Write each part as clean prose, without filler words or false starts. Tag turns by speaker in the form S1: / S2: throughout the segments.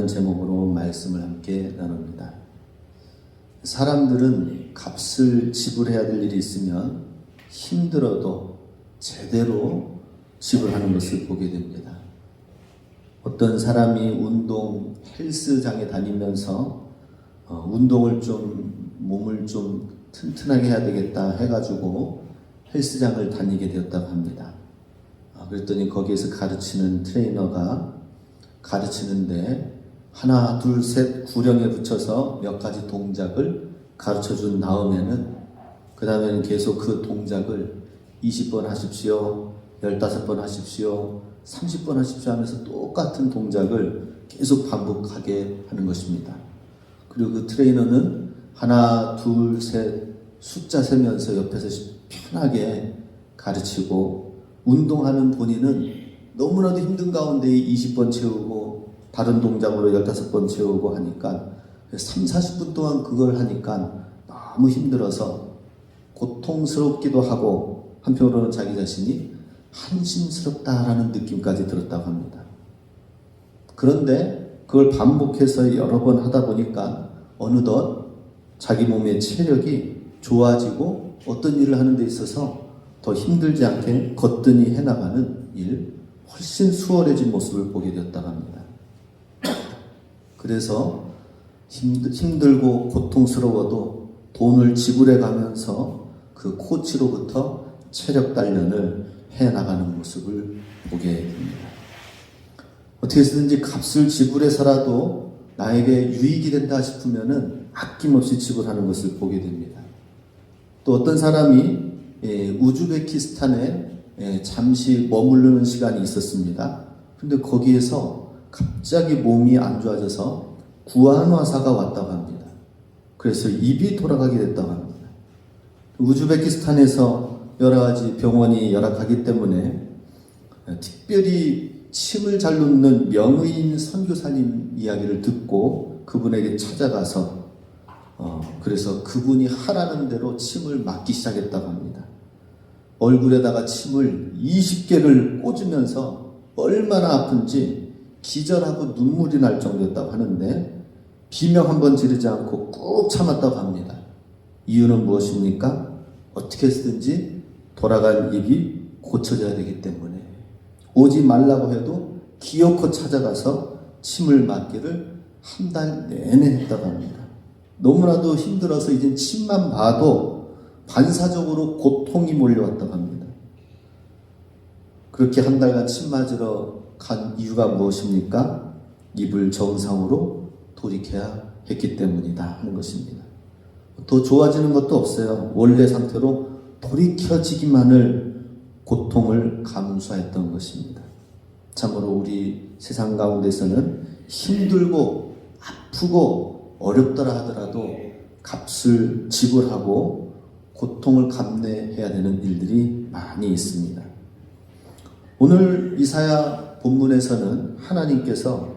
S1: 하는 제목으로 말씀을 함께 나눕니다. 사람들은 값을 지불해야 될 일이 있으면 힘들어도 제대로 지불하는 것을 보게 됩니다. 어떤 사람이 운동 헬스장에 다니면서 운동을 몸을 좀 튼튼하게 해야 되겠다 해가지고 헬스장을 다니게 되었다고 합니다. 그랬더니 거기에서 가르치는 트레이너가 가르치는데 하나, 둘, 셋 구령에 붙여서 몇 가지 동작을 가르쳐 준 다음에는 그 다음에는 계속 그 동작을 20번 하십시오, 15번 하십시오, 30번 하십시오 하면서 똑같은 동작을 계속 반복하게 하는 것입니다. 그리고 그 트레이너는 하나, 둘, 셋 숫자 세면서 옆에서 편하게 가르치고 운동하는 본인은 너무나도 힘든 가운데 20번 채우고 다른 동작으로 15번 채우고 하니까 3, 40분 동안 그걸 하니까 너무 힘들어서 고통스럽기도 하고 한편으로는 자기 자신이 한심스럽다라는 느낌까지 들었다고 합니다. 그런데 그걸 반복해서 여러 번 하다 보니까 어느덧 자기 몸의 체력이 좋아지고 어떤 일을 하는 데 있어서 더 힘들지 않게 거뜬히 해나가는 일, 훨씬 수월해진 모습을 보게 되었다고 합니다. 그래서 힘들고 고통스러워도 돈을 지불해 가면서 그 코치로부터 체력 단련을 해나가는 모습을 보게 됩니다. 어떻게 해서든지 값을 지불해서라도 나에게 유익이 된다 싶으면은 아낌없이 지불하는 것을 보게 됩니다. 또 어떤 사람이 우즈베키스탄에 잠시 머무르는 시간이 있었습니다. 그런데 거기에서 갑자기 몸이 안 좋아져서 구안화사가 왔다고 합니다. 그래서 입이 돌아가게 됐다고 합니다. 우즈베키스탄에서 여러 가지 병원이 열악하기 때문에 특별히 침을 잘 놓는 명의인 선교사님 이야기를 듣고 그분에게 찾아가서 그래서 그분이 하라는 대로 침을 맞기 시작했다고 합니다. 얼굴에다가 침을 20개를 꽂으면서 얼마나 아픈지 기절하고 눈물이 날 정도였다고 하는데 비명 한번 지르지 않고 꾹 참았다고 합니다. 이유는 무엇입니까? 어떻게 해서든지 돌아간 입이 고쳐져야 되기 때문에 오지 말라고 해도 기어코 찾아가서 침을 맞기를 한 달 내내 했다고 합니다. 너무나도 힘들어서 이젠 침만 봐도 반사적으로 고통이 몰려왔다고 합니다. 그렇게 한 달간 침 맞으러 간 이유가 무엇입니까? 입을 정상으로 돌이켜야 했기 때문이다 하는 것입니다. 더 좋아지는 것도 없어요. 원래 상태로 돌이켜지기만을 고통을 감수했던 것입니다. 참으로 우리 세상 가운데서는 힘들고 아프고 어렵더라 하더라도 값을 지불하고 고통을 감내해야 되는 일들이 많이 있습니다. 오늘 이사야 본문에서는 하나님께서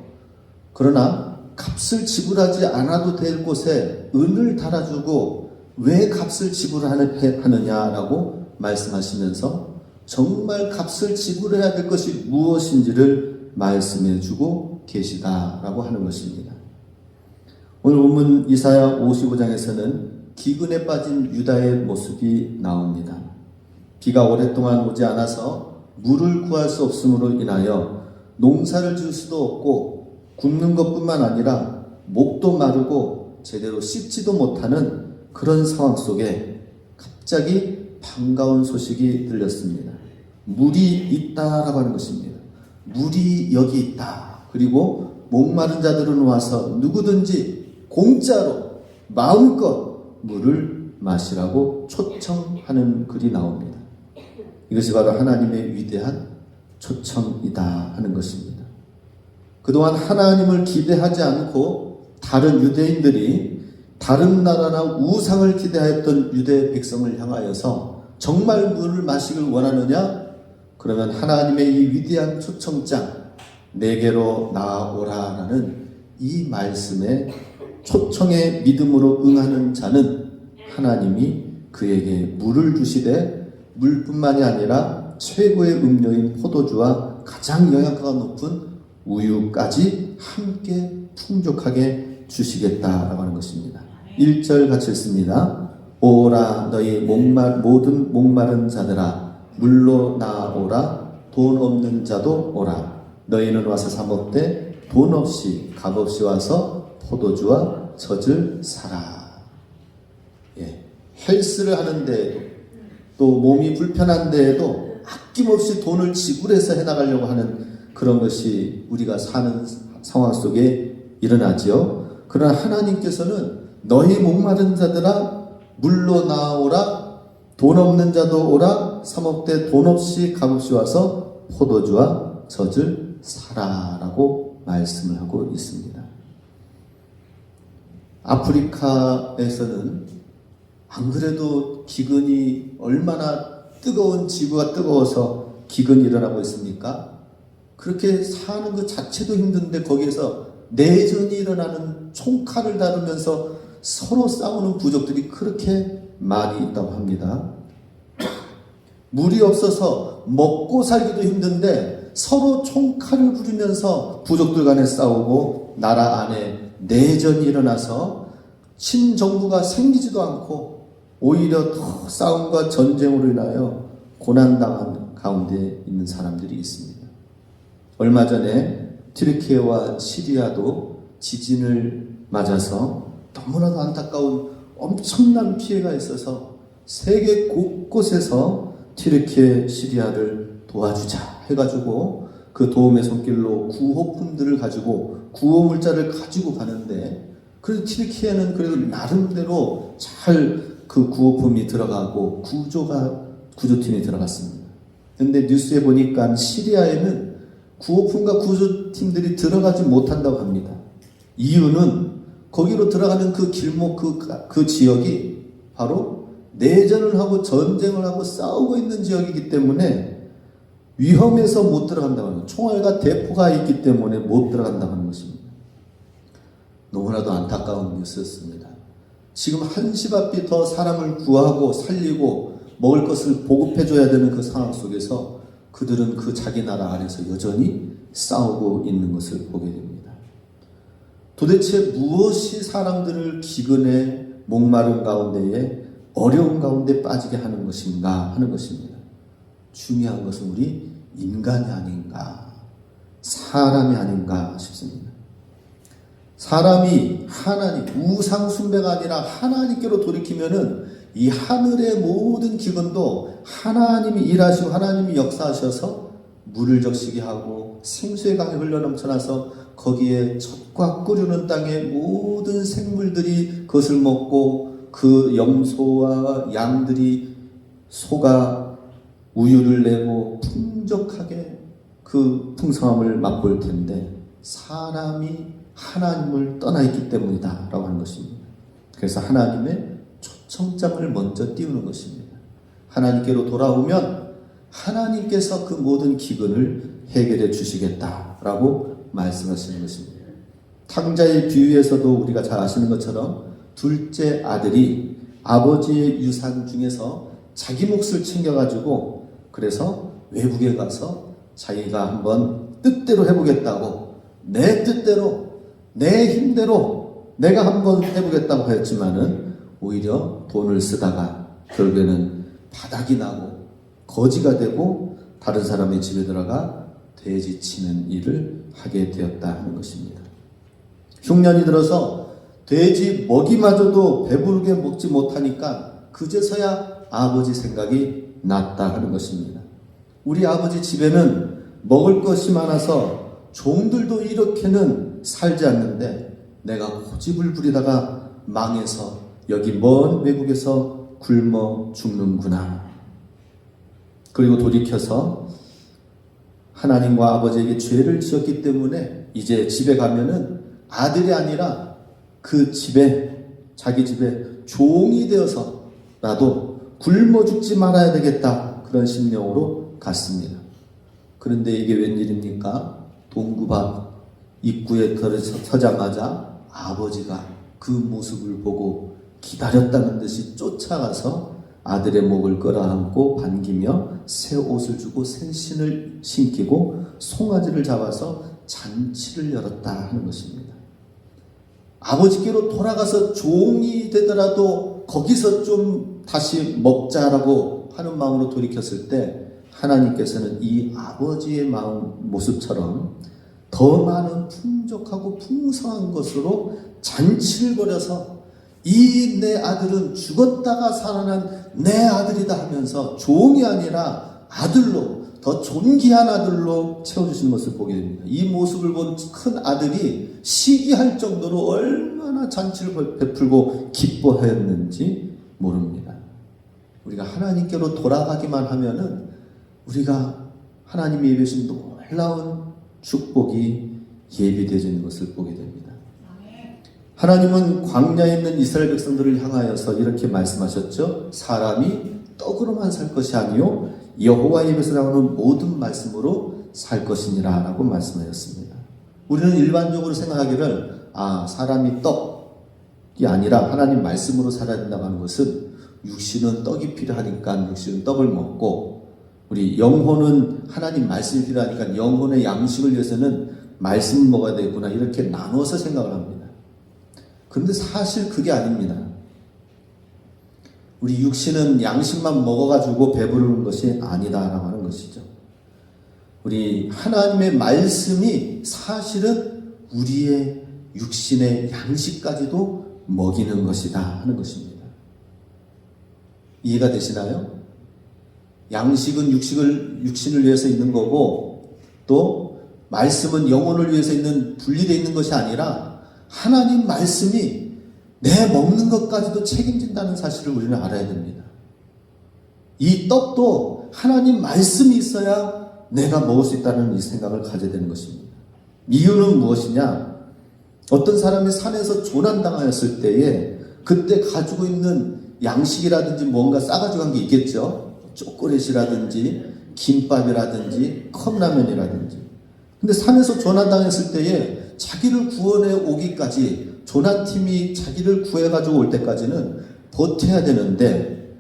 S1: 그러나 값을 지불하지 않아도 될 곳에 은을 달아주고 왜 값을 지불하느냐라고 말씀하시면서 정말 값을 지불해야 될 것이 무엇인지를 말씀해주고 계시다라고 하는 것입니다. 오늘 본문 이사야 55장에서는 기근에 빠진 유다의 모습이 나옵니다. 비가 오랫동안 오지 않아서 물을 구할 수 없음으로 인하여 농사를 지을 수도 없고 굶는 것뿐만 아니라 목도 마르고 제대로 씻지도 못하는 그런 상황 속에 갑자기 반가운 소식이 들렸습니다. 물이 있다라고 하는 것입니다. 물이 여기 있다. 그리고 목마른 자들은 와서 누구든지 공짜로 마음껏 물을 마시라고 초청하는 글이 나옵니다. 이것이 바로 하나님의 위대한 초청이다 하는 것입니다. 그동안 하나님을 기대하지 않고 다른 유대인들이 다른 나라나 우상을 기대하였던 유대 백성을 향하여서 정말 물을 마시길 원하느냐? 그러면 하나님의 이 위대한 초청장 내게로 나아오라라는 이 말씀에 초청의 믿음으로 응하는 자는 하나님이 그에게 물을 주시되 물뿐만이 아니라 최고의 음료인 포도주와 가장 영양가가 높은 우유까지 함께 풍족하게 주시겠다라고 하는 것입니다. 1절 같이 읽습니다. 오라 너희 모든 목마른 자들아 물로 나오라 돈 없는 자도 오라 너희는 와서 사 먹되 돈 없이 값 없이 와서 포도주와 젖을 사라. 헬스를 하는데에도 또 몸이 불편한 데에도 아낌없이 돈을 지불해서 해나가려고 하는 그런 것이 우리가 사는 상황 속에 일어나지요. 그러나 하나님께서는 너희 목마른 자들아 물로 나오라 돈 없는 자도 오라 사 먹되 돈 없이 값 없이 와서 포도주와 젖을 사라라고 말씀을 하고 있습니다. 아프리카에서는 안 그래도 기근이 얼마나 뜨거운 지구가 뜨거워서 기근이 일어나고 있습니까? 그렇게 사는 것 자체도 힘든데 거기에서 내전이 일어나는 총칼을 다루면서 서로 싸우는 부족들이 그렇게 많이 있다고 합니다. 물이 없어서 먹고 살기도 힘든데 서로 총칼을 부리면서 부족들 간에 싸우고 나라 안에 내전이 일어나서 친정부가 생기지도 않고 오히려 더 싸움과 전쟁으로 인하여 고난당한 가운데 있는 사람들이 있습니다. 얼마 전에 튀르키예와 시리아도 지진을 맞아서 너무나도 안타까운 엄청난 피해가 있어서 세계 곳곳에서 튀르키예, 시리아를 도와주자 해가지고 그 도움의 손길로 구호품들을 가지고 구호물자를 가지고 가는데 그래도 튀르키예는 그래도 나름대로 잘 그 구호품이 들어가고 구조팀이 들어갔습니다. 근데 뉴스에 보니까 시리아에는 구호품과 구조팀들이 들어가지 못한다고 합니다. 이유는 거기로 들어가는 그 길목 그 지역이 바로 내전을 하고 전쟁을 하고 싸우고 있는 지역이기 때문에 위험해서 못 들어간다고 하는 총알과 대포가 있기 때문에 못 들어간다고 하는 것입니다. 너무나도 안타까운 뉴스였습니다. 지금 한시 앞이 더 사람을 구하고 살리고 먹을 것을 보급해줘야 되는 그 상황 속에서 그들은 그 자기 나라 안에서 여전히 싸우고 있는 것을 보게 됩니다. 도대체 무엇이 사람들을 기근에 목마른 가운데에 어려운 가운데 빠지게 하는 것인가 하는 것입니다. 중요한 것은 우리 인간이 아닌가 사람이 아닌가 싶습니다. 사람이 하나님 우상 숭배가 아니라 하나님께로 돌이키면은 이 하늘의 모든 기근도 하나님이 일하시고 하나님이 역사하셔서 물을 적시게 하고 생수의 강이 흘러넘쳐나서 거기에 젖과 끓는 땅의 모든 생물들이 그것을 먹고 그 염소와 양들이 소가 우유를 내고 풍족하게 그 풍성함을 맛볼 텐데 사람이 하나님을 떠나 있기 때문이다 라고 하는 것입니다. 그래서 하나님의 초청장을 먼저 띄우는 것입니다. 하나님께로 돌아오면 하나님께서 그 모든 기근을 해결해 주시겠다라고 말씀하시는 것입니다. 탕자의 비유에서도 우리가 잘 아시는 것처럼 둘째 아들이 아버지의 유산 중에서 자기 몫을 챙겨가지고 그래서 외국에 가서 자기가 한번 뜻대로 해보겠다고 내 뜻대로 내 힘대로 내가 한번 해보겠다고 했지만은 오히려 돈을 쓰다가 결국에는 바닥이 나고 거지가 되고 다른 사람의 집에 들어가 돼지 치는 일을 하게 되었다 하는 것입니다. 흉년이 들어서 돼지 먹이마저도 배부르게 먹지 못하니까 그제서야 아버지 생각이 났다 하는 것입니다. 우리 아버지 집에는 먹을 것이 많아서 종들도 이렇게는 살지 않는데 내가 고집을 부리다가 망해서 여기 먼 외국에서 굶어 죽는구나. 그리고 돌이켜서 하나님과 아버지에게 죄를 지었기 때문에 이제 집에 가면은 아들이 아니라 그 집에 자기 집에 종이 되어서라도 굶어 죽지 말아야 되겠다 그런 심령으로 갔습니다. 그런데 이게 웬일입니까? 동굴 앞 입구에 서자마자 아버지가 그 모습을 보고 기다렸다는 듯이 쫓아가서 아들의 목을 끌어안고 반기며 새 옷을 주고 새 신을 신기고 송아지를 잡아서 잔치를 열었다 하는 것입니다. 아버지께로 돌아가서 종이 되더라도 거기서 좀 다시 먹자라고 하는 마음으로 돌이켰을 때 하나님께서는 이 아버지의 마음 모습처럼 더 많은 풍족하고 풍성한 것으로 잔치를 벌여서 이 내 아들은 죽었다가 살아난 내 아들이다 하면서 종이 아니라 아들로, 더 존귀한 아들로 채워주시는 것을 보게 됩니다. 이 모습을 본 큰 아들이 시기할 정도로 얼마나 잔치를 베풀고 기뻐하였는지 모릅니다. 우리가 하나님께로 돌아가기만 하면은 우리가 하나님이 예비하신 놀라운 축복이 예비되어지는 것을 보게 됩니다. 하나님은 광야에 있는 이스라엘 백성들을 향하여서 이렇게 말씀하셨죠. 사람이 떡으로만 살 것이 아니요 여호와의 입에서 나오는 모든 말씀으로 살 것이니라 라고 말씀하셨습니다. 우리는 일반적으로 생각하기를 사람이 떡이 아니라 하나님 말씀으로 살아야 된다고 하는 것은 육신은 떡이 필요하니까 육신은 떡을 먹고 우리 영혼은 하나님 말씀이 필요하니까 영혼의 양식을 위해서는 말씀을 먹어야 되겠구나 이렇게 나눠서 생각을 합니다. 그런데 사실 그게 아닙니다. 우리 육신은 양식만 먹어가지고 배부르는 것이 아니다라고 하는 것이죠. 우리 하나님의 말씀이 사실은 우리의 육신의 양식까지도 먹이는 것이다 하는 것입니다. 이해가 되시나요? 양식은 육신을 위해서 있는 거고 또 말씀은 영혼을 위해서 있는 분리되어 있는 것이 아니라 하나님 말씀이 내 먹는 것까지도 책임진다는 사실을 우리는 알아야 됩니다. 이 떡도 하나님 말씀이 있어야 내가 먹을 수 있다는 이 생각을 가져야 되는 것입니다. 이유는 무엇이냐? 어떤 사람이 산에서 조난당하였을 때에 그때 가지고 있는 양식이라든지 뭔가 싸가지고 간 게 있겠죠. 초콜릿이라든지 김밥이라든지 컵라면이라든지. 근데 산에서 조난당했을 때에 자기를 구원해 오기까지 조난팀이 자기를 구해가지고 올 때까지는 버텨야 되는데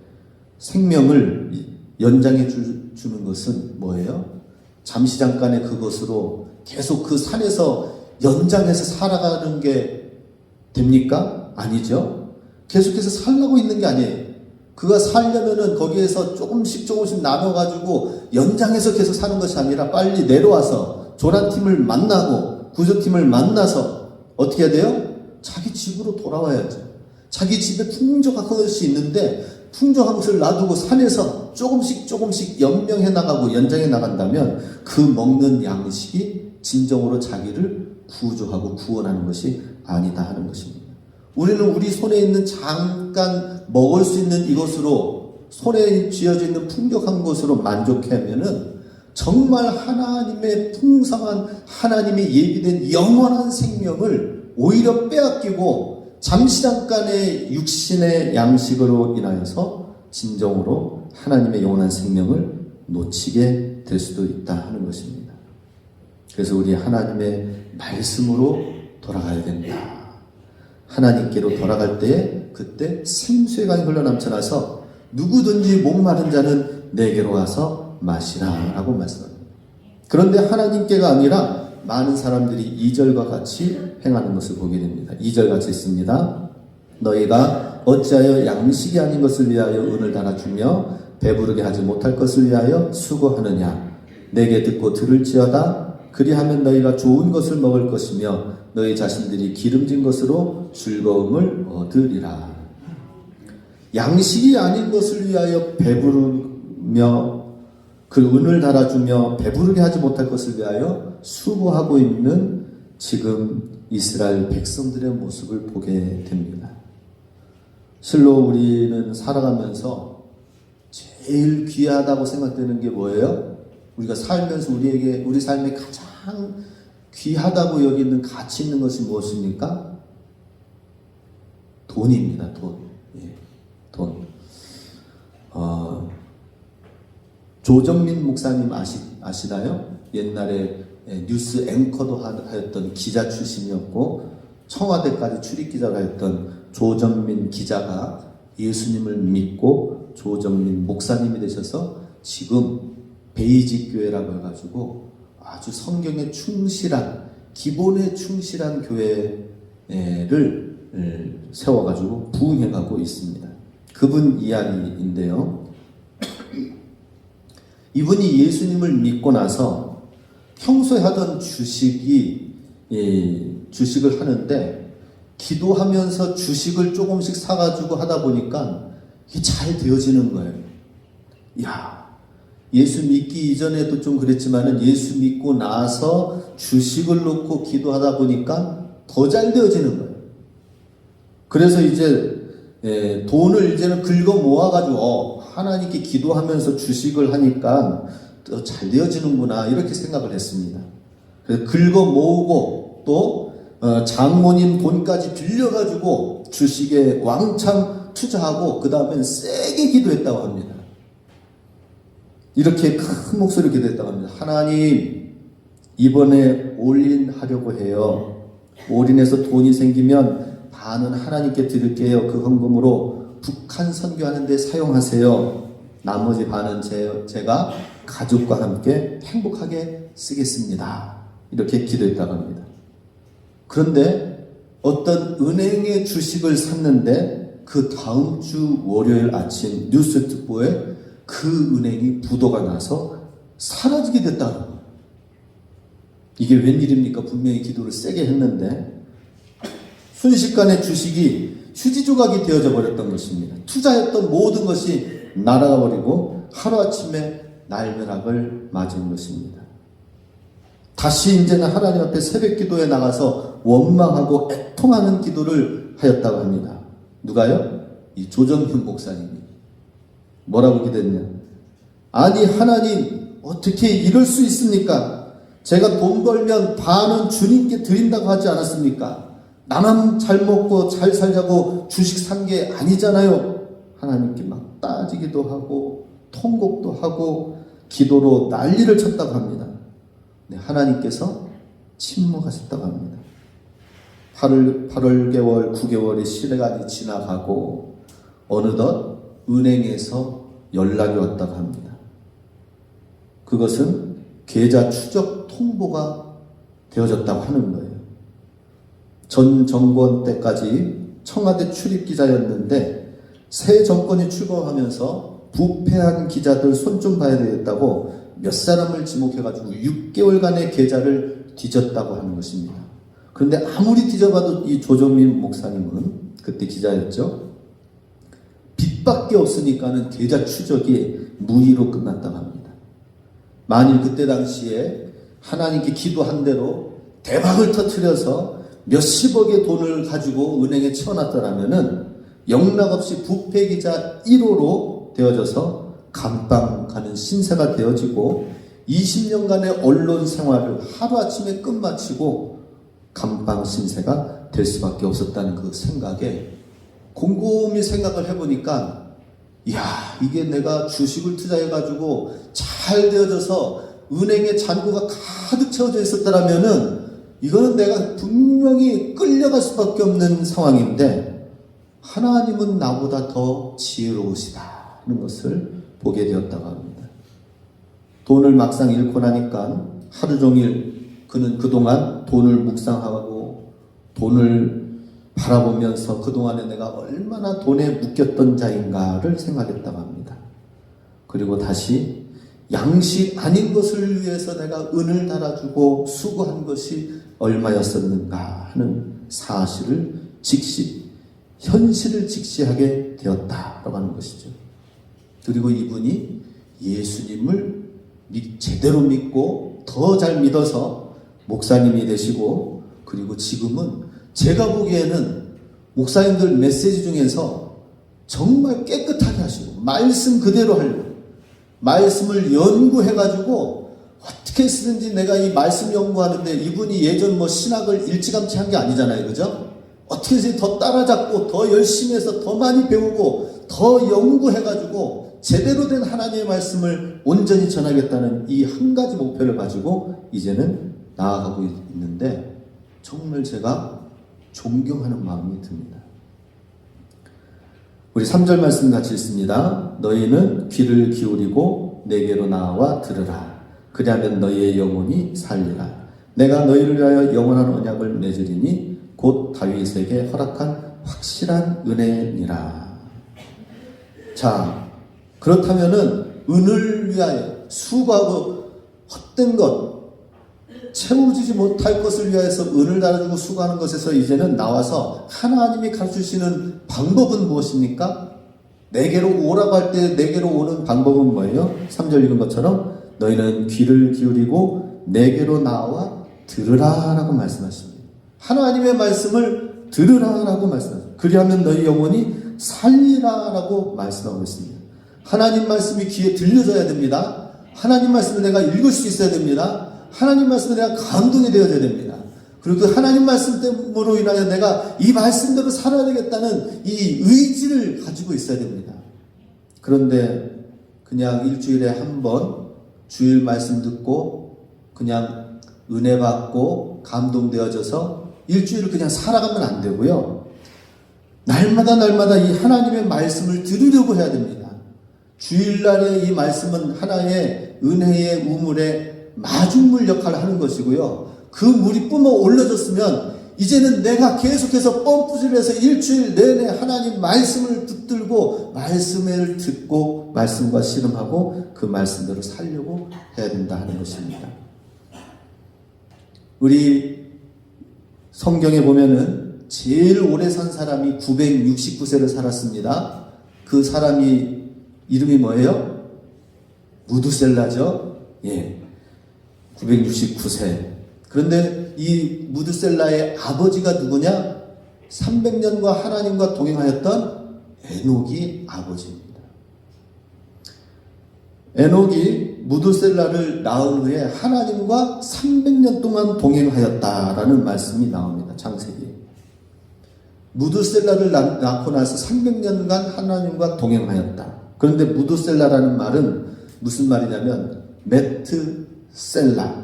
S1: 생명을 연장해 주는 것은 뭐예요? 잠시 잠깐의 그것으로 계속 그 산에서 연장해서 살아가는 게 됩니까? 아니죠. 계속해서 살라고 있는 게 아니에요. 그가 살려면은 거기에서 조금씩 나눠가지고 연장해서 계속 사는 것이 아니라 빨리 내려와서 조난팀을 만나고 구조팀을 만나서 어떻게 해야 돼요? 자기 집으로 돌아와야죠. 자기 집에 풍족한 것이 있는데 풍족한 것을 놔두고 산에서 조금씩 연명해 나가고 연장해 나간다면 그 먹는 양식이 진정으로 자기를 구조하고 구원하는 것이 아니다 하는 것입니다. 우리는 우리 손에 있는 잠깐 먹을 수 있는 이것으로 손에 쥐어져 있는 풍족한 것으로 만족하면은 정말 하나님의 풍성한 하나님의 예비된 영원한 생명을 오히려 빼앗기고 잠시 잠깐의 육신의 양식으로 인하여서 진정으로 하나님의 영원한 생명을 놓치게 될 수도 있다 하는 것입니다. 그래서 우리 하나님의 말씀으로 돌아가야 된다. 하나님께로 돌아갈 때에 그때 생수의 강이 흘러넘쳐나서 누구든지 목마른 자는 내게로 와서 마시라 라고 말씀합니다. 그런데 하나님께가 아니라 많은 사람들이 2절과 같이 행하는 것을 보게 됩니다. 2절 같이 있습니다. 너희가 어찌하여 양식이 아닌 것을 위하여 은을 달아주며 배부르게 하지 못할 것을 위하여 수고하느냐. 내게 듣고 들을지어다. 그리하면 너희가 좋은 것을 먹을 것이며 너희 자신들이 기름진 것으로 즐거움을 얻으리라. 양식이 아닌 것을 위하여 배부르며 그 은을 달아주며 배부르게 하지 못할 것을 위하여 수고하고 있는 지금 이스라엘 백성들의 모습을 보게 됩니다. 실로 우리는 살아가면서 제일 귀하다고 생각되는 게 뭐예요? 우리가 살면서 우리 삶에 가장 귀하다고 여기는 가치 있는 것이 무엇입니까? 돈입니다. 돈. 예, 돈. 조정민 목사님 아시나요? 옛날에 뉴스 앵커도 하였던 기자 출신이었고 청와대까지 출입기자를 했던 조정민 기자가 예수님을 믿고 조정민 목사님이 되셔서 지금 베이직 교회라고 해가지고 아주 성경에 충실한 기본에 충실한 교회에 세워가지고 부흥해가고 있습니다. 그분 이야기인데요. 이분이 예수님을 믿고 나서 평소에 하던 주식을 하는데 기도하면서 주식을 조금씩 사가지고 하다 보니까 이게 잘 되어지는 거예요. 이야, 예수 믿기 이전에도 좀 그랬지만은 예수 믿고 나서 주식을 놓고 기도하다 보니까 더 잘 되어지는 거예요. 그래서 이제 돈을 이제는 긁어 모아가지고 하나님께 기도하면서 주식을 하니까 더 잘 되어지는구나 이렇게 생각을 했습니다. 그래서 긁어 모으고 또 장모님 돈까지 빌려가지고 주식에 왕창 투자하고 그 다음엔 세게 기도했다고 합니다. 이렇게 큰 목소리로 기도했다고 합니다. 하나님, 이번에 올인하려고 해요. 올인해서 돈이 생기면 반은 하나님께 드릴게요. 그 헌금으로 북한 선교하는 데 사용하세요. 나머지 반은 제가 가족과 함께 행복하게 쓰겠습니다. 이렇게 기도했다고 합니다. 그런데 어떤 은행의 주식을 샀는데 그 다음 주 월요일 아침 뉴스 특보에 그 은행이 부도가 나서 사라지게 됐다는 거예요. 이게 웬일입니까? 분명히 기도를 세게 했는데 순식간에 주식이 휴지 조각이 되어져 버렸던 것입니다. 투자했던 모든 것이 날아가 버리고 하루아침에 날벼락을 맞은 것입니다. 다시 이제는 하나님 앞에 새벽 기도에 나가서 원망하고 애통하는 기도를 하였다고 합니다. 누가요? 이 조정현 목사님이. 뭐라고 기도했냐? 아니 하나님 어떻게 이럴 수 있습니까? 제가 돈 벌면 반은 주님께 드린다고 하지 않았습니까? 나만 잘 먹고 잘 살자고 주식 산 게 아니잖아요. 하나님께 막 따지기도 하고 통곡도 하고 기도로 난리를 쳤다고 합니다. 네, 하나님께서 침묵하셨다고 합니다. 8개월, 9개월의 시간이 지나가고 어느덧 은행에서 연락이 왔다고 합니다. 그것은 계좌 추적 통보가 되어졌다고 하는 거예요. 전 정권 때까지 청와대 출입 기자였는데 새 정권이 출범하면서 부패한 기자들 손 좀 봐야 되겠다고 몇 사람을 지목해가지고 6개월간의 계좌를 뒤졌다고 하는 것입니다. 그런데 아무리 뒤져봐도 이 조정민 목사님은 그때 기자였죠. 빚밖에 없으니까는 계좌 추적이 무의로 끝났다고 합니다. 만일 그때 당시에 하나님께 기도한 대로 대박을 터뜨려서 몇십억의 돈을 가지고 은행에 채워놨더라면은 영락없이 부패기자 1호로 되어져서 감방 가는 신세가 되어지고 20년간의 언론 생활을 하루아침에 끝마치고 감방 신세가 될 수밖에 없었다는 그 생각에 곰곰이 생각을 해보니까 이야, 이게 내가 주식을 투자해가지고 잘 되어져서 은행에 잔고가 가득 채워져 있었더라면은 이거는 내가 분명히 끌려갈 수밖에 없는 상황인데 하나님은 나보다 더 지혜로우시다는 것을 보게 되었다고 합니다. 돈을 막상 잃고 나니까 하루 종일 그는 그동안 돈을 묵상하고 돈을 바라보면서 그동안에 내가 얼마나 돈에 묶였던 자인가를 생각했다고 합니다. 그리고 다시 양식 아닌 것을 위해서 내가 은을 달아주고 수고한 것이 얼마였었는가 하는 사실을 현실을 직시하게 되었다라고 하는 것이죠. 그리고 이분이 예수님을 제대로 믿고 더 잘 믿어서 목사님이 되시고 그리고 지금은 제가 보기에는 목사님들 메시지 중에서 정말 깨끗하게 하시고 말씀 그대로 하려고 말씀을 연구해가지고 어떻게 쓰는지 내가 이 말씀 연구하는데 이분이 예전 뭐 신학을 일찌감치 한 게 아니잖아요. 그죠? 어떻게 해서 더 따라잡고 더 열심히 해서 더 많이 배우고 더 연구해가지고 제대로 된 하나님의 말씀을 온전히 전하겠다는 이 한 가지 목표를 가지고 이제는 나아가고 있는데 정말 제가 존경하는 마음이 듭니다. 우리 3절 말씀 같이 읽습니다. 너희는 귀를 기울이고 내게로 나와 들으라. 그리하면 너희의 영혼이 살리라. 내가 너희를 위하여 영원한 언약을 맺으리니 곧 다윗에게 허락한 확실한 은혜니라. 자, 그렇다면은 은을 위하여 수고하고 헛된 것, 채워지지 못할 것을 위하여서 은을 달아주고 수고하는 것에서 이제는 나와서 하나님이 가르치시는 방법은 무엇입니까? 내게로 오라고 할 때 내게로 오는 방법은 뭐예요? 3절 읽은 것처럼 너희는 귀를 기울이고 내게로 나와 들으라 라고 말씀하십니다. 하나님의 말씀을 들으라 라고 말씀하십니다. 그리하면 너희 영혼이 살리라 라고 말씀하고 있습니다. 하나님 말씀이 귀에 들려져야 됩니다. 하나님 말씀을 내가 읽을 수 있어야 됩니다. 하나님 말씀에 내가 감동이 되어야 됩니다. 그리고 그 하나님 말씀 때문으로 인하여 내가 이 말씀대로 살아야 되겠다는 이 의지를 가지고 있어야 됩니다. 그런데 그냥 일주일에 한 번 주일 말씀 듣고 그냥 은혜 받고 감동되어져서 일주일을 그냥 살아가면 안 되고요. 날마다 이 하나님의 말씀을 들으려고 해야 됩니다. 주일날의 이 말씀은 하나의 은혜의 우물에 마중물 역할을 하는 것이고요. 그 물이 뿜어 올려졌으면 이제는 내가 계속해서 펌프질해서 일주일 내내 하나님 말씀을 붙들고 말씀을 듣고 말씀과 씨름하고 그 말씀대로 살려고 해야 된다 하는 것입니다. 우리 성경에 보면은 제일 오래 산 사람이 969세를 살았습니다. 그 사람이 이름이 뭐예요? 무두셀라죠. 예. 969세. 그런데 이 무드셀라의 아버지가 누구냐? 300년과 하나님과 동행하였던 에녹이 아버지입니다. 에녹이 무드셀라를 낳은 후에 하나님과 300년 동안 동행하였다라는 말씀이 나옵니다. 창세기. 무드셀라를 낳고 나서 300년간 하나님과 동행하였다. 그런데 무드셀라라는 말은 무슨 말이냐면 메트셀라.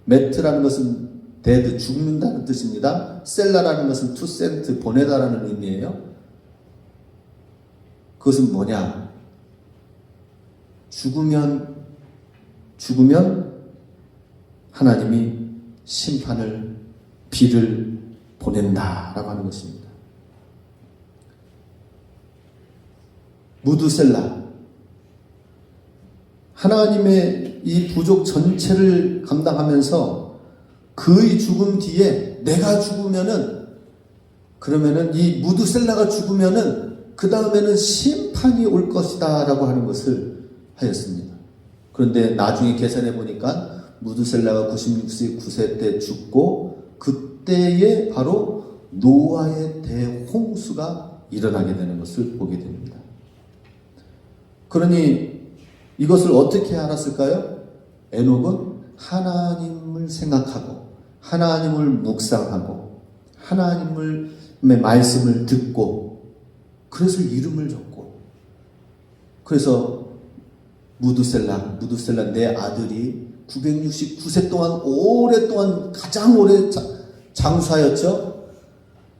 S1: 메트라는 것은 데드, 죽는다는 뜻입니다. 셀라라는 것은 투 센트, 보내다라는 의미예요. 그것은 뭐냐? 죽으면 하나님이 심판을, 비를 보낸다라고 하는 것입니다. 무두셀라, 하나님의 이 부족 전체를 감당하면서 그의 죽음 뒤에 내가 죽으면은, 그러면은 이 무두셀라가 죽으면은 그 다음에는 심판이 올 것이다 라고 하는 것을 하였습니다. 그런데 나중에 계산해 보니까 무두셀라가 96세 때 죽고 그때에 바로 노아의 대홍수가 일어나게 되는 것을 보게 됩니다. 그러니 이것을 어떻게 알았을까요? 에녹은 하나님을 생각하고 하나님을 묵상하고 하나님의 말씀을 듣고 그래서 이름을 줬고, 그래서 무두셀라 내 아들이 969세 동안 오랫동안 가장 오래 장수하였죠.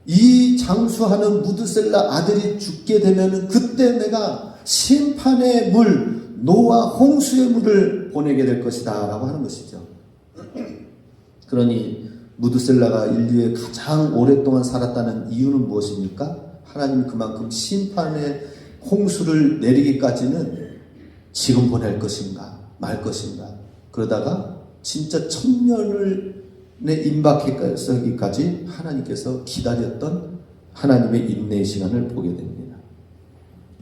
S1: 이 장수하는 무두셀라 아들이 죽게 되면은 그때 내가 심판의 물, 노아 홍수의 물을 보내게 될 것이다 라고 하는 것이죠. 그러니 무두셀라가 인류에 가장 오랫동안 살았다는 이유는 무엇입니까? 하나님이 그만큼 심판의 홍수를 내리기까지는 지금 보낼 것인가 말 것인가, 그러다가 진짜 천년을 임박하기까지 하나님께서 기다렸던 하나님의 인내의 시간을 보게 됩니다.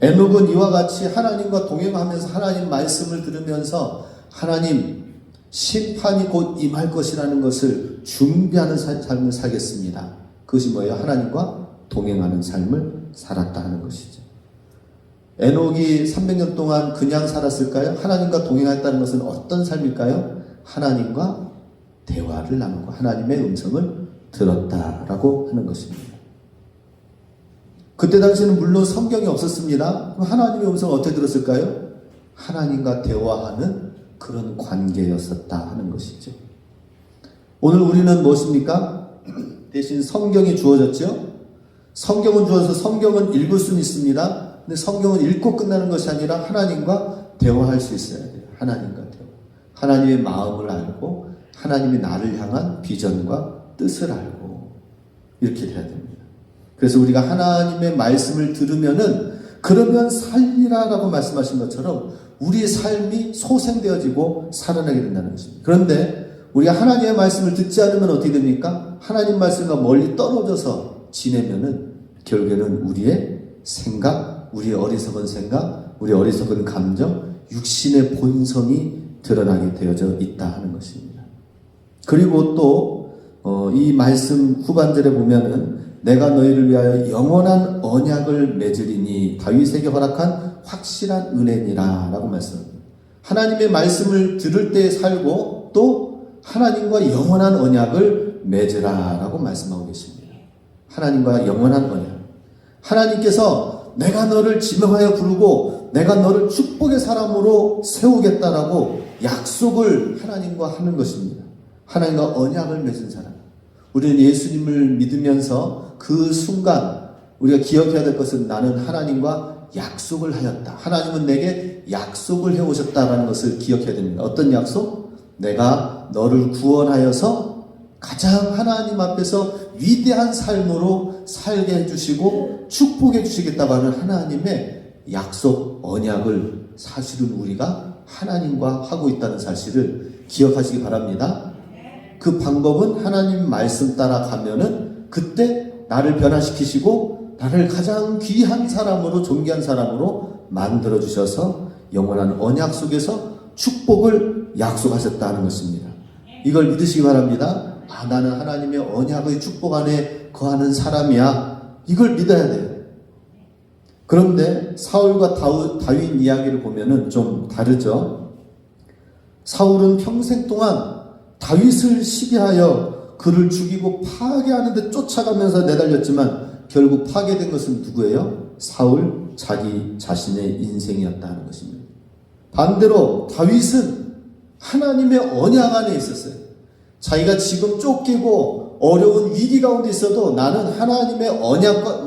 S1: 에녹은 이와 같이 하나님과 동행하면서 하나님 말씀을 들으면서 하나님 심판이 곧 임할 것이라는 것을 준비하는 삶을 살겠습니다. 그것이 뭐예요? 하나님과 동행하는 삶을 살았다 하는 것이죠. 에녹이 300년 동안 그냥 살았을까요? 하나님과 동행했다는 것은 어떤 삶일까요? 하나님과 대화를 나누고 하나님의 음성을 들었다라고 하는 것입니다. 그때 당시에는 물론 성경이 없었습니다. 그럼 하나님의 음성을 어떻게 들었을까요? 하나님과 대화하는 그런 관계였었다 하는 것이죠. 오늘 우리는 무엇입니까? 대신 성경이 주어졌죠. 성경은 주어서 성경은 읽을 수는 있습니다. 근데 성경은 읽고 끝나는 것이 아니라 하나님과 대화할 수 있어야 돼요. 하나님과 대화. 하나님의 마음을 알고 하나님이 나를 향한 비전과 뜻을 알고, 이렇게 돼야 됩니다. 그래서 우리가 하나님의 말씀을 들으면은 그러면 살리라라고 말씀하신 것처럼 우리의 삶이 소생되어지고 살아나게 된다는 것입니다. 그런데 우리가 하나님의 말씀을 듣지 않으면 어떻게 됩니까? 하나님 말씀과 멀리 떨어져서 지내면은 결국에는 우리의 생각, 우리의 어리석은 생각, 우리의 어리석은 감정, 육신의 본성이 드러나게 되어져 있다 하는 것입니다. 그리고 또 이 말씀 후반절에 보면은 내가 너희를 위하여 영원한 언약을 맺으리니 다윗에게 허락한 확실한 은혜니라 라고 말씀합니다. 하나님의 말씀을 들을 때 살고 또 하나님과 영원한 언약을 맺으라 라고 말씀하고 계십니다. 하나님과 영원한 언약. 하나님께서 내가 너를 지명하여 부르고 내가 너를 축복의 사람으로 세우겠다라고 약속을 하나님과 하는 것입니다. 하나님과 언약을 맺은 사람. 우리는 예수님을 믿으면서 그 순간 우리가 기억해야 될 것은 나는 하나님과 약속을 하였다. 하나님은 내게 약속을 해오셨다라는 것을 기억해야 됩니다. 어떤 약속? 내가 너를 구원하여서 가장 하나님 앞에서 위대한 삶으로 살게 해주시고 축복해 주시겠다고 하는 하나님의 약속, 언약을 사실은 우리가 하나님과 하고 있다는 사실을 기억하시기 바랍니다. 그 방법은 하나님 말씀 따라 가면은 그때 나를 변화시키시고 나를 가장 귀한 사람으로 존귀한 사람으로 만들어 주셔서 영원한 언약 속에서 축복을 약속하셨다는 것입니다. 이걸 믿으시기 바랍니다. 아, 나는 하나님의 언약의 축복 안에 거하는 사람이야. 이걸 믿어야 돼요. 그런데 사울과 다윗 이야기를 보면은 좀 다르죠. 사울은 평생 동안 다윗을 시기하여 그를 죽이고 파괴하는 데 쫓아가면서 내달렸지만 결국 파괴된 것은 누구예요? 사울 자기 자신의 인생이었다는 것입니다. 반대로 다윗은 하나님의 언약 안에 있었어요. 자기가 지금 쫓기고 어려운 위기 가운데 있어도 나는 하나님의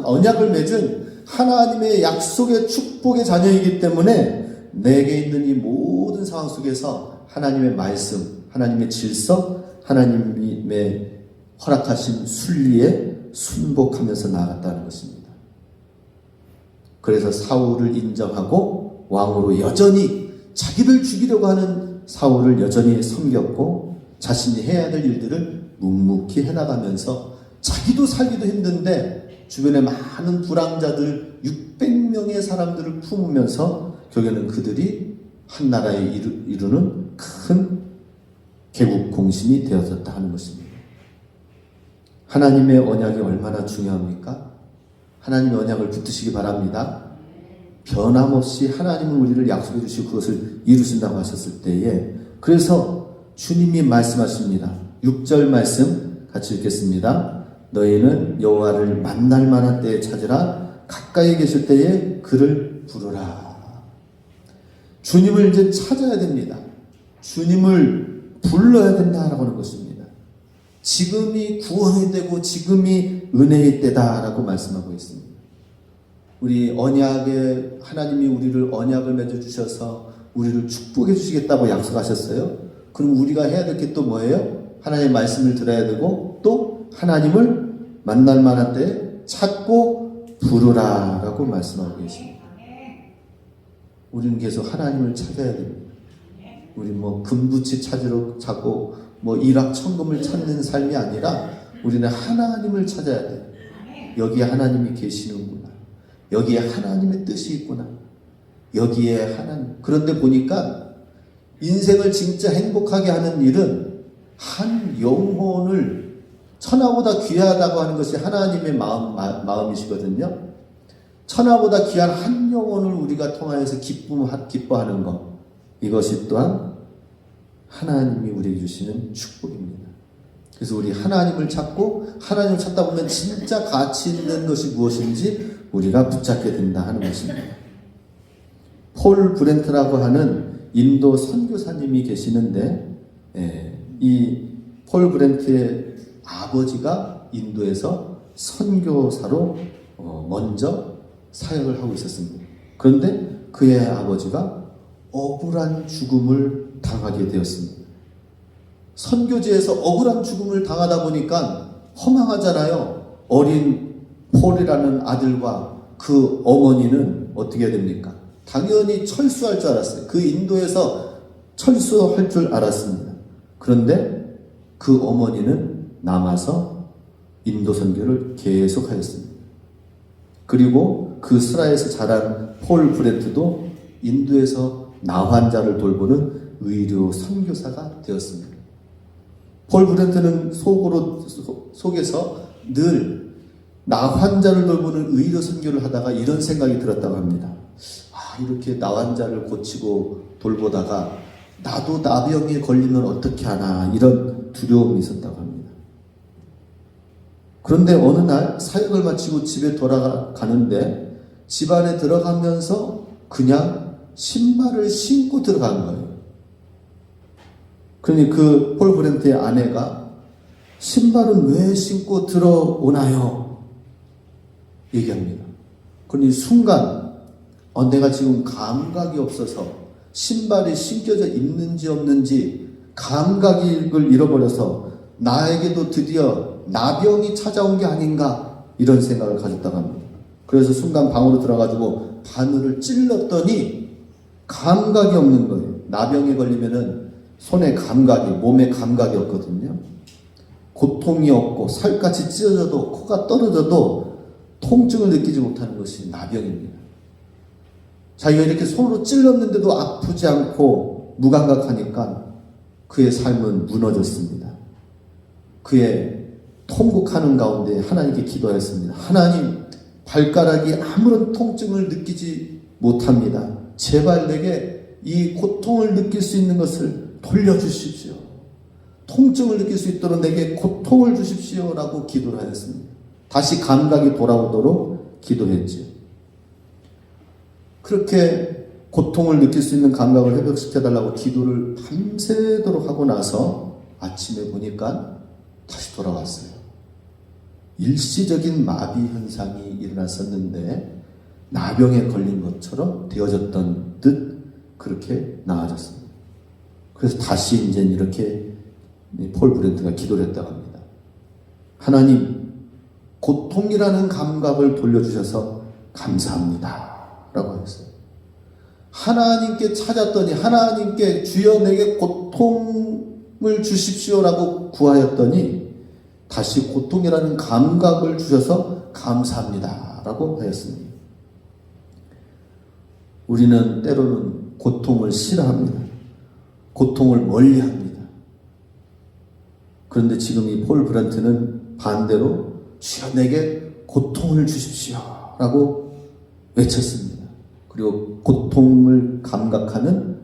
S1: 언약을 맺은 하나님의 약속의 축복의 자녀이기 때문에 내게 있는 이 모든 상황 속에서 하나님의 말씀, 하나님의 질서, 하나님의 허락하신 순리에 순복하면서 나아갔다는 것입니다. 그래서 사울을 인정하고 왕으로 여전히 자기를 죽이려고 하는 사울을 여전히 섬겼고 자신이 해야 될 일들을 묵묵히 해나가면서 자기도 살기도 힘든데 주변에 많은 불황자들 600명의 사람들을 품으면서 결국에는 그들이 한 나라에 이루는 큰 개국 공신이 되어졌다 하는 것입니다. 하나님의 언약이 얼마나 중요합니까? 하나님의 언약을 붙드시기 바랍니다. 변함없이 하나님은 우리를 약속해 주시고 그것을 이루신다고 하셨을 때에 그래서 주님이 말씀하십니다. 6절 말씀 같이 읽겠습니다. 너희는 여호와를 만날 만한 때에 찾으라. 가까이 계실 때에 그를 부르라. 주님을 이제 찾아야 됩니다. 주님을 불러야 된다라고 하는 것입니다. 지금이 구원이 되고 지금이 은혜의 때다라고 말씀하고 있습니다. 우리 언약에 하나님이 우리를 언약을 맺어 주셔서 우리를 축복해 주시겠다고 약속하셨어요. 그럼 우리가 해야 될 게 또 뭐예요? 하나님의 말씀을 들어야 되고 또 하나님을 만날 만한 때에 찾고 부르라라고 말씀하고 계십니다. 우리는 계속 하나님을 찾아야 됩니다. 우리 금붙이 찾고 일확천금을 찾는 삶이 아니라 우리는 하나님을 찾아야 돼요. 여기에 하나님이 계시는구나. 여기에 하나님의 뜻이 있구나. 여기에 하나님. 그런데 보니까 인생을 진짜 행복하게 하는 일은 한 영혼을 천하보다 귀하다고 하는 것이 하나님의 마음이시거든요. 천하보다 귀한 한 영혼을 우리가 통하여서 기뻐하는 것. 이것이 또한 하나님이 우리에게 주시는 축복입니다. 그래서 우리 하나님을 찾고 하나님을 찾다 보면 진짜 가치 있는 것이 무엇인지 우리가 붙잡게 된다 하는 것입니다. 폴 브렌트라고 하는 인도 선교사님이 계시는데 이 폴 브렌트의 아버지가 인도에서 선교사로 먼저 사역을 하고 있었습니다. 그런데 그의 아버지가 억울한 죽음을 당하게 되었습니다. 선교지에서 억울한 죽음을 당하다 보니까 허망하잖아요. 어린 폴이라는 아들과 그 어머니는 어떻게 됩니까? 당연히 철수할 줄 알았어요. 그 인도에서 철수할 줄 알았습니다. 그런데 그 어머니는 남아서 인도 선교를 계속하였습니다. 그리고 그 스라에서 자란 폴 브렌트도 인도에서 나 환자를 돌보는 의료 선교사가 되었습니다. 폴 브렌트는 속에서 늘 나 환자를 돌보는 의료 선교를 하다가 이런 생각이 들었다고 합니다. 이렇게 나 환자를 고치고 돌보다가 나도 나병에 걸리면 어떻게 하나, 이런 두려움이 있었다고 합니다. 그런데 어느 날 사역을 마치고 집에 돌아가는데 집 안에 들어가면서 그냥 신발을 신고 들어간 거예요. 그러니 그 폴 브렌트의 아내가 신발은 왜 신고 들어오나요? 얘기합니다. 그러니 순간 내가 지금 감각이 없어서 신발이 신겨져 있는지 없는지 감각을 잃어버려서 나에게도 드디어 나병이 찾아온 게 아닌가, 이런 생각을 가졌다고 합니다. 그래서 순간 방으로 들어가지고 바늘을 찔렀더니 감각이 없는 거예요. 나병에 걸리면은 손에 감각이, 몸에 감각이 없거든요. 고통이 없고 살갗이 찢어져도, 코가 떨어져도 통증을 느끼지 못하는 것이 나병입니다. 자기가 이렇게 손으로 찔렀는데도 아프지 않고 무감각하니까 그의 삶은 무너졌습니다. 그의 통곡하는 가운데 하나님께 기도했습니다. 하나님, 발가락이 아무런 통증을 느끼지 못합니다. 제발 내게 이 고통을 느낄 수 있는 것을 돌려주십시오. 통증을 느낄 수 있도록 내게 고통을 주십시오 라고 기도를 하였습니다. 다시 감각이 돌아오도록 기도했죠. 그렇게 고통을 느낄 수 있는 감각을 회복시켜달라고 기도를 밤새도록 하고 나서 아침에 보니까 다시 돌아왔어요. 일시적인 마비 현상이 일어났었는데 나병에 걸린 것처럼 되어졌던 듯 그렇게 나아졌습니다. 그래서 다시 이제 이렇게 폴 브렌트가 기도를 했다고 합니다. 하나님, 고통이라는 감각을 돌려주셔서 감사합니다 라고 했어요. 하나님께 찾았더니, 하나님께 주여 내게 고통을 주십시오 라고 구하였더니 다시 고통이라는 감각을 주셔서 감사합니다 라고 하였습니다. 우리는 때로는 고통을 싫어합니다. 고통을 멀리합니다. 그런데 지금 이 폴 브렌트는 반대로 주여 내게 고통을 주십시오 라고 외쳤습니다. 그리고 고통을 감각하는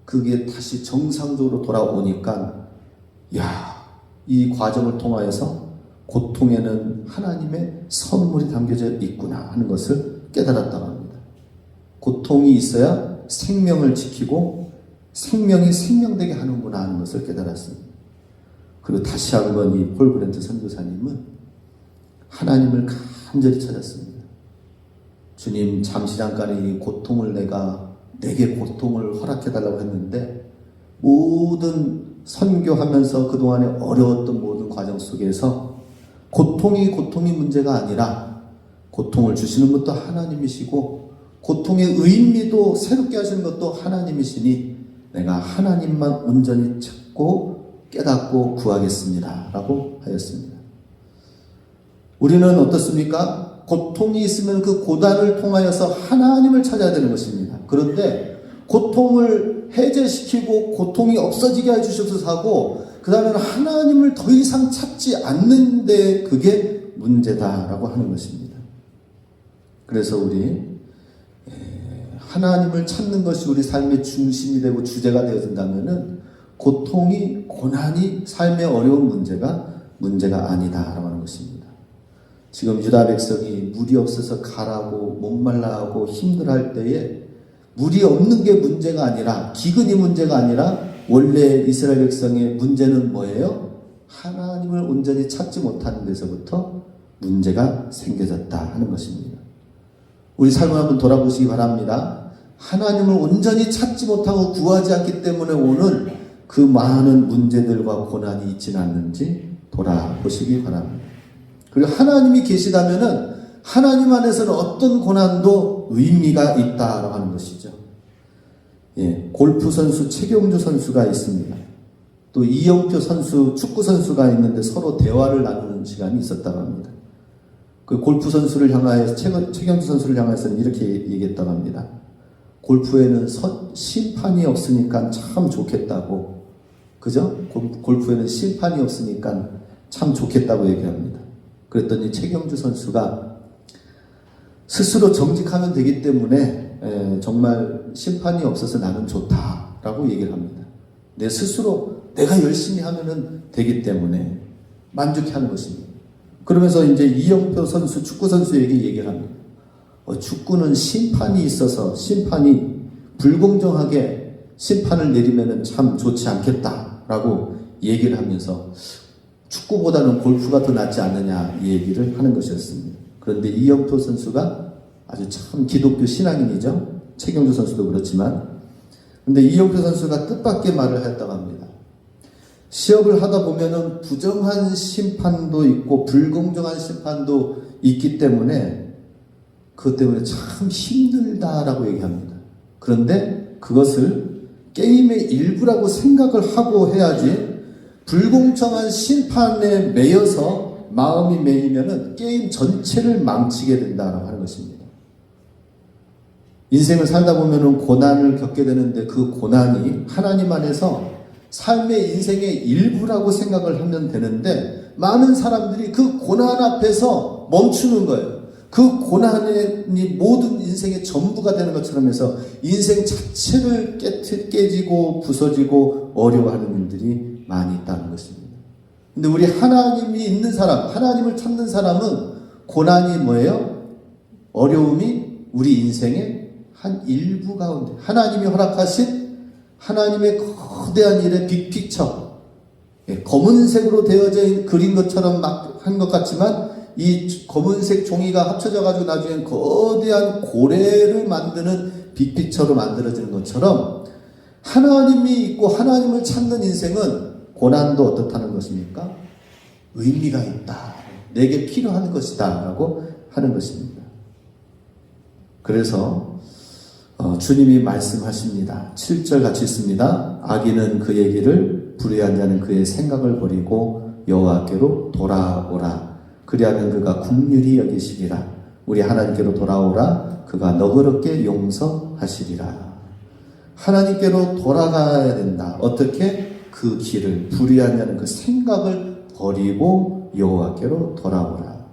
S1: 그게 다시 정상적으로 돌아오니까 이 과정을 통하여서 고통에는 하나님의 선물이 담겨져 있구나 하는 것을 깨달았다고 합니다. 고통이 있어야 생명을 지키고 생명이 생명되게 하는구나 하는 것을 깨달았습니다. 그리고 다시 한번 이 폴 브렌트 선교사님은 하나님을 간절히 찾았습니다. 주님, 잠시 잠깐의 이 고통을 내게 고통을 허락해달라고 했는데 모든 선교하면서 그동안에 어려웠던 모든 과정 속에서 고통이 문제가 아니라 고통을 주시는 것도 하나님이시고 고통의 의미도 새롭게 하시는 것도 하나님이시니 내가 하나님만 온전히 찾고 깨닫고 구하겠습니다 라고 하였습니다. 우리는 어떻습니까? 고통이 있으면 그 고난을 통하여서 하나님을 찾아야 되는 것입니다. 그런데 고통을 해제시키고 고통이 없어지게 해주셔서 하고 그 다음에는 하나님을 더 이상 찾지 않는데 그게 문제다라고 하는 것입니다. 그래서 우리 하나님을 찾는 것이 우리 삶의 중심이 되고 주제가 되어진다면은 고난이 삶의 어려운 문제가 아니다라고 하는 것입니다. 지금 유다 백성이 물이 없어서 가라고 목말라하고 힘들어할 때에 물이 없는 게 문제가 아니라 기근이 문제가 아니라 원래 이스라엘 백성의 문제는 뭐예요? 하나님을 온전히 찾지 못하는 데서부터 문제가 생겨졌다 하는 것입니다. 우리 삶을 한번 돌아보시기 바랍니다. 하나님을 온전히 찾지 못하고 구하지 않기 때문에 오는 그 많은 문제들과 고난이 있지는 않는지 돌아보시기 바랍니다. 그리고 하나님이 계시다면은 하나님 안에서는 어떤 고난도 의미가 있다라고 하는 것이죠. 예, 골프 선수 최경주 선수가 있습니다. 또 이영표 선수, 축구 선수가 있는데 서로 대화를 나누는 시간이 있었다고 합니다. 그 골프 선수를 향하여, 최경주 선수를 향해서는 이렇게 얘기했다고 합니다. 골프에는 심판이 없으니까 참 좋겠다고. 그죠? 골프에는 심판이 없으니까 참 좋겠다고 얘기합니다. 그랬더니 최경주 선수가 스스로 정직하면 되기 때문에 정말 심판이 없어서 나는 좋다라고 얘기를 합니다. 내 스스로 내가 열심히 하면 되기 때문에 만족해하는 것입니다. 그러면서 이제 이영표 선수, 축구 선수에게 얘기를 합니다. 축구는 심판이 있어서 심판이 불공정하게 심판을 내리면 참 좋지 않겠다라고 얘기를 하면서 축구보다는 골프가 더 낫지 않느냐 이 얘기를 하는 것이었습니다. 그런데 이영표 선수가 아주 참 기독교 신앙인이죠. 최경주 선수도 그렇지만. 근데 이영표 선수가 뜻밖의 말을 했다고 합니다. 시합을 하다 보면은 부정한 심판도 있고 불공정한 심판도 있기 때문에 그것 때문에 참 힘들다라고 얘기합니다. 그런데 그것을 게임의 일부라고 생각을 하고 해야지 불공정한 심판에 매여서 마음이 매이면은 게임 전체를 망치게 된다라고 하는 것입니다. 인생을 살다 보면은 고난을 겪게 되는데 그 고난이 하나님 안에서 삶의 인생의 일부라고 생각을 하면 되는데 많은 사람들이 그 고난 앞에서 멈추는 거예요. 그 고난이 모든 인생의 전부가 되는 것처럼 해서 인생 자체를 깨지고 부서지고 어려워하는 분들이 많이 있다는 것입니다. 근데 우리 하나님이 있는 사람, 하나님을 찾는 사람은 고난이 뭐예요? 어려움이 우리 인생의 한 일부 가운데 하나님이 허락하신 하나님의 거대한 일의 빅픽처, 검은색으로 되어져 그린 것처럼 막 한 것 같지만 이 검은색 종이가 합쳐져 가지고 나중엔 거대한 고래를 만드는 빅픽처로 만들어지는 것처럼 하나님이 있고 하나님을 찾는 인생은 고난도 어떻다는 것입니까? 의미가 있다. 내게 필요한 것이다. 라고 하는 것입니다. 그래서 주님이 말씀하십니다. 7절 같이 있습니다. 악인은 그의 길을 불의한 자는 그의 생각을 버리고 여호와께로 돌아오라. 그리하면 그가 긍휼히 여기시리라. 우리 하나님께로 돌아오라. 그가 너그럽게 용서하시리라. 하나님께로 돌아가야 된다. 어떻게? 그 길을 불의한 자는 그 생각을 버리고 여호와께로 돌아오라.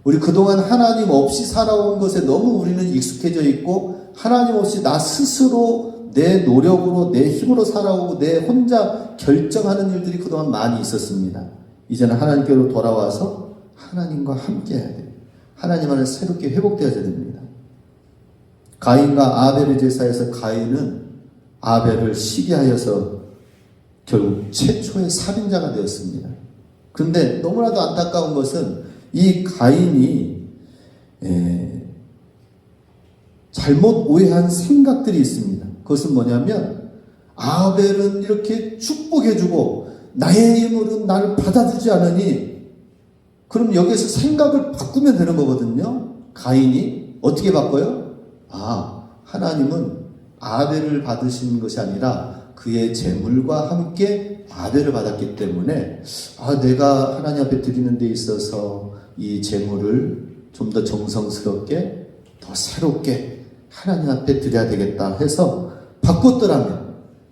S1: 우리 그동안 하나님 없이 살아온 것에 너무 우리는 익숙해져 있고 하나님 없이 나 스스로 내 노력으로 내 힘으로 살아오고 내 혼자 결정하는 일들이 그동안 많이 있었습니다. 이제는 하나님께로 돌아와서 하나님과 함께 해야 돼요. 하나님 안에 새롭게 회복되어야 됩니다. 가인과 아벨의 제사에서 가인은 아벨을 시기하여서 결국 최초의 살인자가 되었습니다. 그런데 너무나도 안타까운 것은 이 가인이 잘못 오해한 생각들이 있습니다. 그것은 뭐냐면 아벨은 이렇게 축복해주고 나의 힘으로는 나를 받아주지 않으니 그럼 여기에서 생각을 바꾸면 되는 거거든요. 가인이 어떻게 바꿔요? 하나님은 아벨을 받으신 것이 아니라 그의 재물과 함께 아벨을 받았기 때문에 내가 하나님 앞에 드리는 데 있어서 이 재물을 좀 더 정성스럽게 더 새롭게 하나님 앞에 드려야 되겠다 해서 바꿨더라면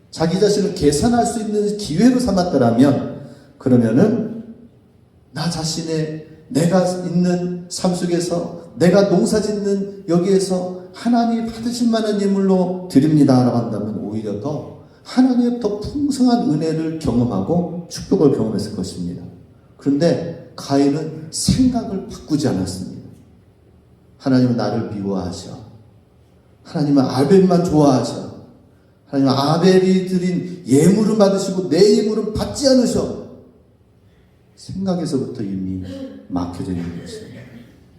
S1: 자기 자신을 계산할 수 있는 기회로 삼았더라면 그러면은 나 자신의 내가 있는 삶 속에서 내가 농사짓는 여기에서 하나님이 받으실 만한 예물로 드립니다 라고 한다면 오히려 더 하나님의 더 풍성한 은혜를 경험하고 축복을 경험했을 것입니다. 그런데 가인은 생각을 바꾸지 않았습니다. 하나님은 나를 미워하셔. 하나님은 아벨만 좋아하셔. 하나님은 아벨이 드린 예물은 받으시고 내 예물은 받지 않으셔. 생각에서부터 이미 막혀져 있는 것입니다.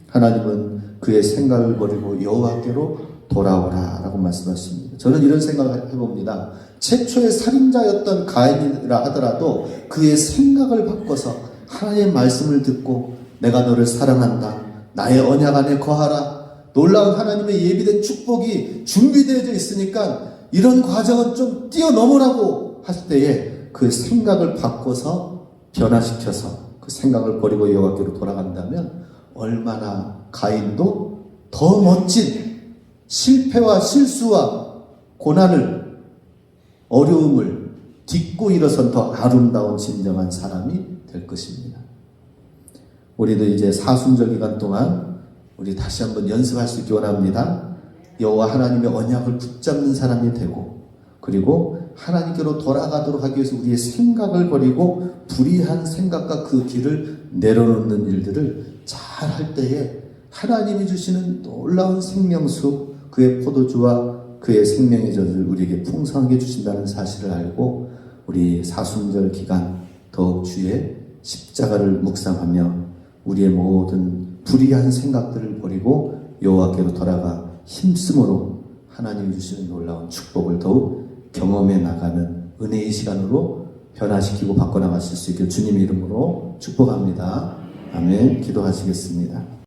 S1: 하나님은 그의 생각을 버리고 여호와께로 돌아오라 라고 말씀하십니다. 저는 이런 생각을 해봅니다. 최초의 살인자였던 가인이라 하더라도 그의 생각을 바꿔서 하나님의 말씀을 듣고 내가 너를 사랑한다. 나의 언약 안에 거하라. 놀라운 하나님의 예비된 축복이 준비되어져 있으니까 이런 과정은 좀 뛰어넘으라고 할 때에 그 생각을 바꿔서 변화시켜서 그 생각을 버리고 여호와께로 돌아간다면 얼마나 가인도 더 멋진 실패와 실수와 고난을 어려움을 딛고 일어선 더 아름다운 진정한 사람이 될 것입니다. 우리도 이제 사순절 기간 동안 우리 다시 한번 연습할 수 있기 원합니다. 여호와 하나님의 언약을 붙잡는 사람이 되고 그리고 하나님께로 돌아가도록 하기 위해서 우리의 생각을 버리고 불의한 생각과 그 길을 내려놓는 일들을 잘 할 때에 하나님이 주시는 놀라운 생명수 그의 포도주와 그의 생명의 젖을 우리에게 풍성하게 주신다는 사실을 알고 우리 사순절 기간 더욱 주의 십자가를 묵상하며 우리의 모든 불의한 생각들을 버리고 여호와께로 돌아가 힘쓰므로 하나님이 주시는 놀라운 축복을 더욱 경험해 나가는 은혜의 시간으로 변화시키고 바꿔나가실 수 있게 주님의 이름으로 축복합니다. 아멘. 기도하시겠습니다.